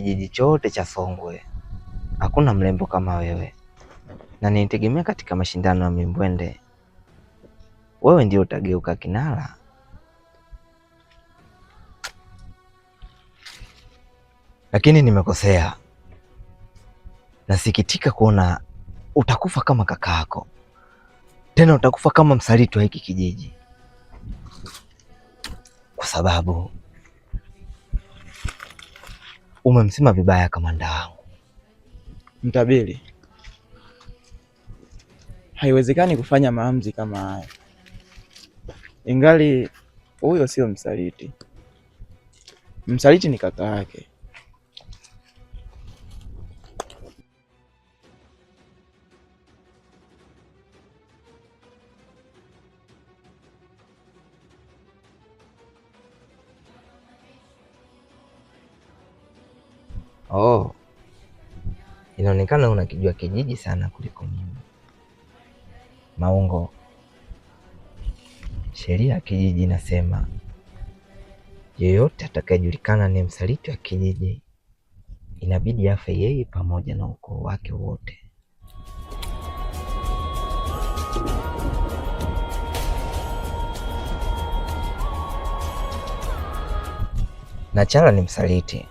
kijiji chote cha Songwe hakuna mrembo kama wewe, na nitegemea katika mashindano ya Mimbwende wewe ndio utageuka kinara. Lakini nimekosea. Nasikitika kuona utakufa kama kakaako, tena utakufa kama msaliti wa hiki kijiji, kwa sababu umemsema vibaya kamanda wangu. Mtabiri, haiwezekani kufanya maamuzi kama haya, ingali huyo sio msaliti. Msaliti ni kaka yake. Oh, inaonekana unakijua kijiji sana kuliko mimi. Maungo, sheria ya kijiji inasema yeyote atakayejulikana ni msaliti wa kijiji inabidi afe yeye pamoja na ukoo wake wote. Na Chala ni msaliti,